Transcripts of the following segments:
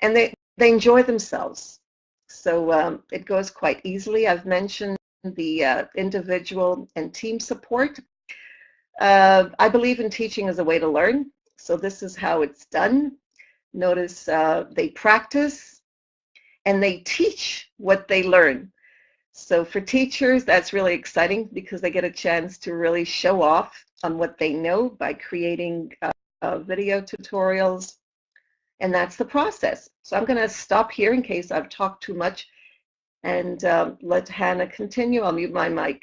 and they enjoy themselves. So it goes quite easily. I've mentioned the individual and team support. I believe in teaching as a way to learn, so this is how it's done. Notice they practice and they teach what they learn. So for teachers, that's really exciting because they get a chance to really show off on what they know by creating video tutorials, and that's the process. So I'm going to stop here in case I've talked too much and let Hanaa continue. I'll mute my mic.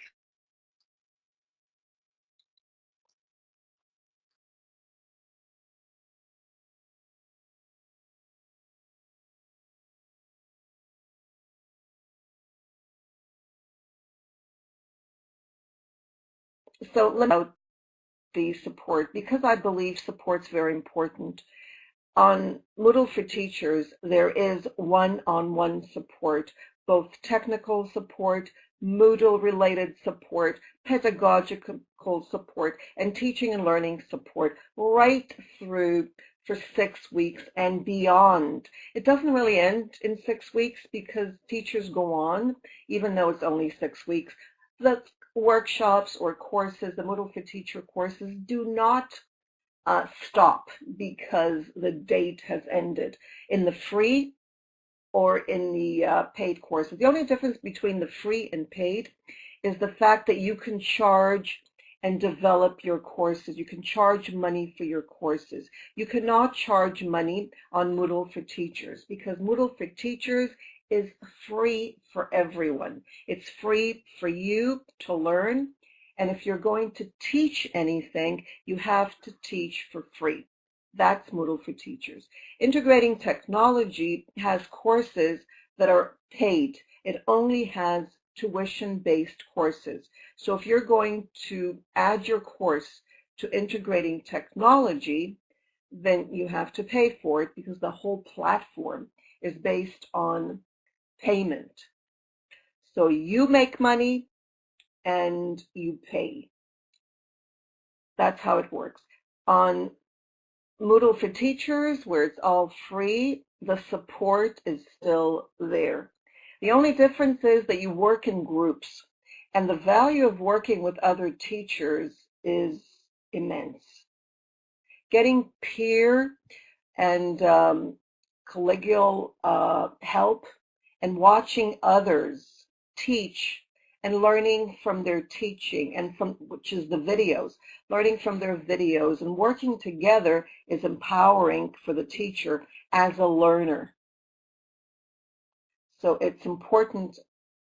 So let me about the support, because I believe support's very important. On Moodle for Teachers, there is one-on-one support, both technical support, Moodle-related support, pedagogical support, and teaching and learning support right through for 6 weeks and beyond. It doesn't really end in 6 weeks because teachers go on, even though it's only 6 weeks. The workshops or courses, the Moodle for Teacher courses, do not stop because the date has ended. In the free or in the paid courses, the only difference between the free and paid is the fact that you can charge and develop your courses. You can charge money for your courses. You cannot charge money on Moodle for Teachers because Moodle for Teachers is free for everyone. It's free for you to learn. And if you're going to teach anything, you have to teach for free. That's Moodle for Teachers. Integrating Technology has courses that are paid. It only has tuition-based courses. So if you're going to add your course to Integrating Technology, then you have to pay for it because the whole platform is based on payment. So you make money and you pay. That's how it works. On Moodle for Teachers, where it's all free, the support is still there. The only difference is that you work in groups, and the value of working with other teachers is immense. Getting peer and collegial help and watching others teach and learning from their teaching and from, which is the videos, learning from their videos and working together is empowering for the teacher as a learner. So it's important,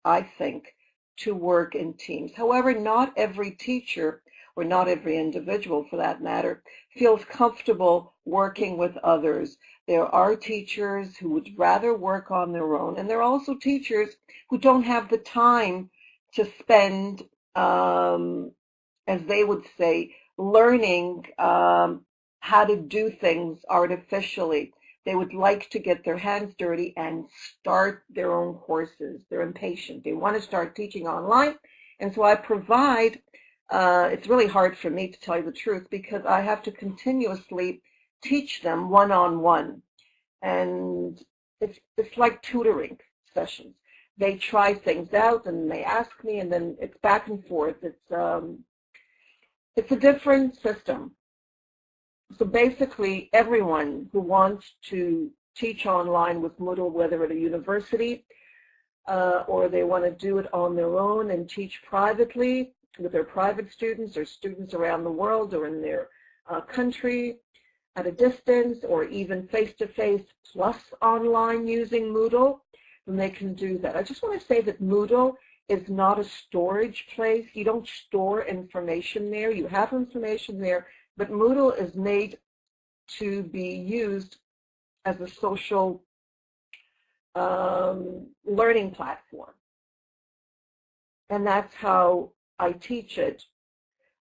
I think, to work in teams. However, not every teacher, or not every individual for that matter, feels comfortable working with others. There are teachers who would rather work on their own, and there are also teachers who don't have the time to spend, as they would say, learning how to do things artificially. They would like to get their hands dirty and start their own courses. They're impatient. They want to start teaching online. And so I provide, it's really hard for me to tell you the truth because I have to continuously teach them one-on-one. And it's like tutoring sessions. They try things out and they ask me, and then it's back and forth. It's a different system. So basically, everyone who wants to teach online with Moodle, whether at a university or they want to do it on their own and teach privately with their private students or students around the world or in their country at a distance, or even face-to-face plus online using Moodle, then they can do that. I just want to say that Moodle is not a storage place. You don't store information there. You have information there, but Moodle is made to be used as a social learning platform. And that's how I teach it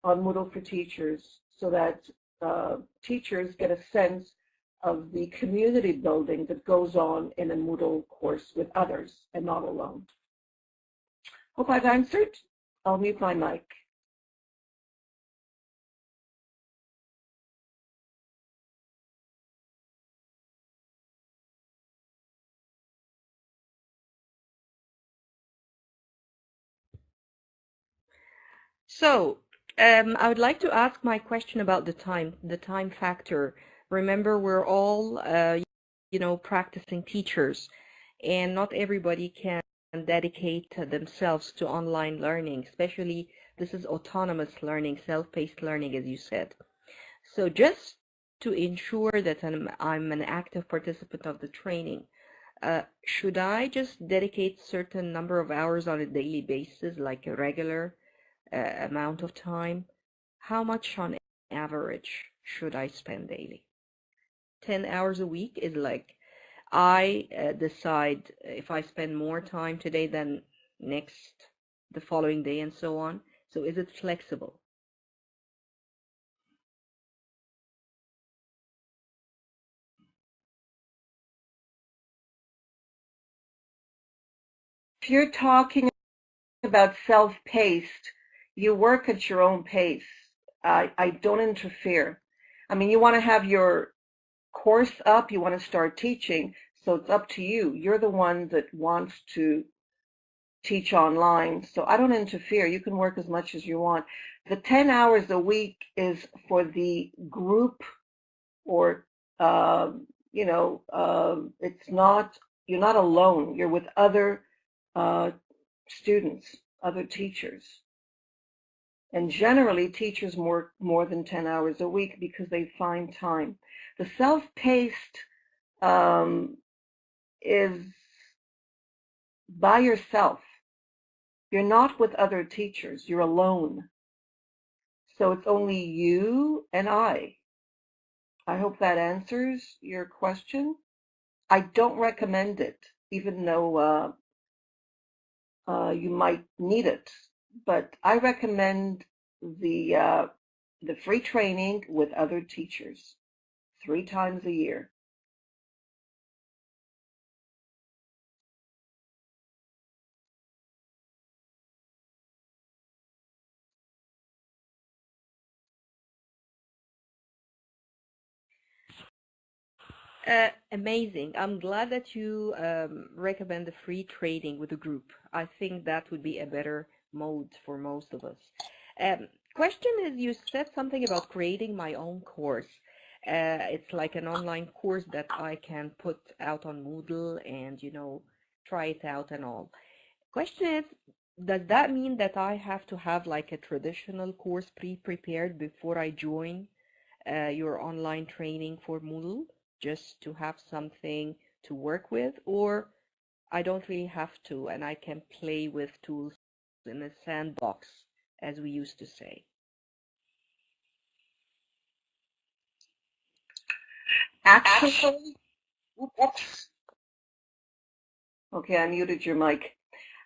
on Moodle for Teachers, so that teachers get a sense of the community building that goes on in a Moodle course with others and not alone. Hope I've answered. I'll mute my mic. So, I would like to ask my question about the time factor. Remember, we're all, practicing teachers, and not everybody can dedicate themselves to online learning, especially this is autonomous learning, self-paced learning, as you said. So just to ensure that I'm an active participant of the training, should I just dedicate certain number of hours on a daily basis, like a regular amount of time? How much on average should I spend daily? 10 hours a week is like I decide if I spend more time today than next, the following day, and so on. So is it flexible? If you're talking about self-paced, you work at your own pace. I don't interfere. I mean, you want to have your course up, you want to start teaching, so it's up to you. You're the one that wants to teach online, so I don't interfere. You can work as much as you want. The 10 hours a week is for the group, or, it's not, you're not alone. You're with other uh, students, other teachers. And generally, teachers work more than 10 hours a week because they find time. The self-paced um, is by yourself. You're not with other teachers. You're alone. So it's only you and I. I hope that answers your question. I don't recommend it, even though you might need it. But I recommend the free training with other teachers 3 times a year. Amazing. I'm glad that you recommend the free trading with a group. I think that would be a better mode for most of us. Question is, you said something about creating my own course. It's like an online course that I can put out on Moodle and, try it out and all. Question is, does that mean that I have to have like a traditional course pre-prepared before I join your online training for Moodle, just to have something to work with, or I don't really have to and I can play with tools in a sandbox, as we used to say? Actually, oops. Okay, I muted your mic.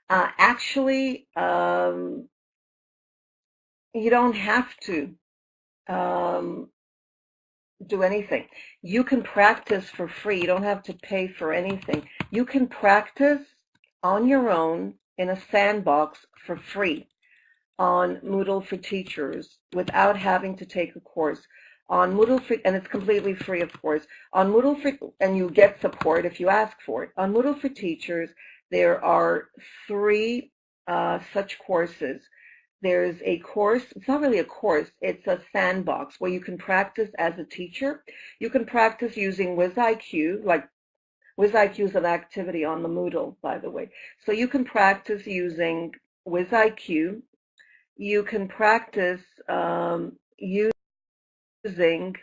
Actually, you don't have to um, do anything. You can practice for free. You don't have to pay for anything. You can practice on your own in a sandbox for free on Moodle for Teachers without having to take a course. On Moodle for, and it's completely free, of course. On Moodle for, and you get support if you ask for it. On Moodle for Teachers, there are 3 such courses. There's a course, it's not really a course, it's a sandbox where you can practice as a teacher. You can practice using WizIQ, like WizIQ is an activity on the Moodle, by the way. So you can practice using WizIQ. You can practice using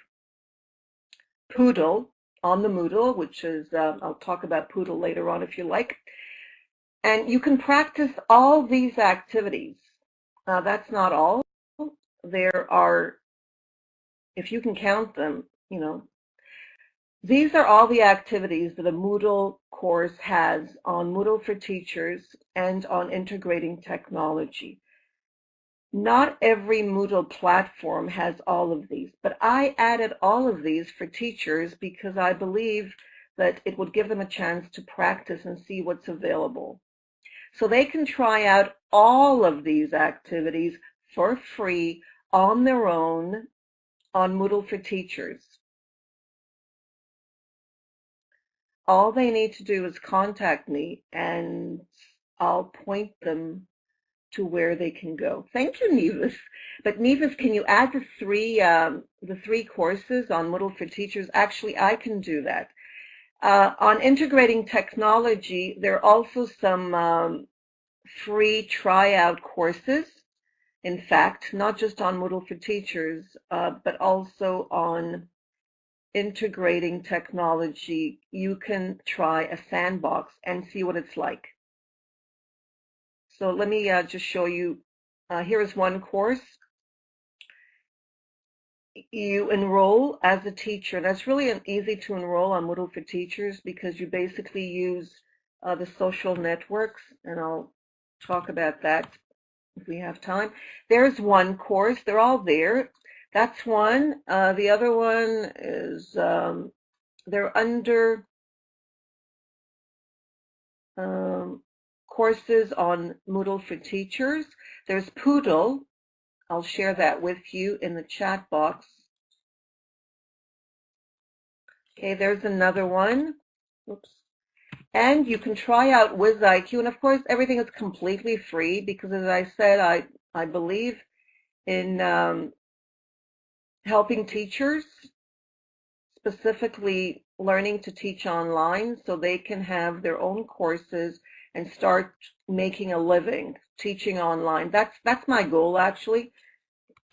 Poodle on the Moodle, which is, I'll talk about Poodle later on if you like. And you can practice all these activities. That's not all. There are, if you can count them, these are all the activities that a Moodle course has on Moodle for Teachers and on integrating technology. Not every Moodle platform has all of these, but I added all of these for teachers because I believe that it would give them a chance to practice and see what's available. So they can try out all of these activities for free on their own on Moodle for Teachers. All they need to do is contact me and I'll point them to where they can go. Thank you, Nevis. But Nevis, can you add the three courses on Moodle for Teachers? Actually, I can do that. On integrating technology, there are also some free tryout courses. In fact, not just on Moodle for Teachers, but also on integrating technology. You can try a sandbox and see what it's like. So let me just show you. Here is one course. You enroll as a teacher. That's really easy to enroll on Moodle for Teachers because you basically use the social networks, and I'll talk about that if we have time. There's one course. They're all there. That's one. The other one is, they're under courses on Moodle for Teachers. There's Poodle. I'll share that with you in the chat box. Okay, there's another one. Oops. And you can try out WizIQ, and of course everything is completely free because, as I said, I believe in helping teachers, specifically learning to teach online so they can have their own courses and start making a living teaching online. That's my goal, actually,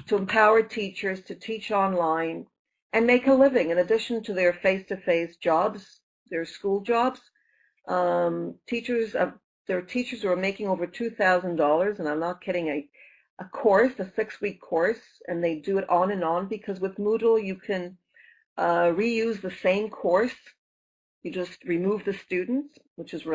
to empower teachers to teach online and make a living in addition to their face-to-face jobs, their school jobs. There are teachers who are making over $2,000, and I'm not kidding, a course, a 6-week course, and they do it on and on because with Moodle you can reuse the same course. You just remove the students, which is really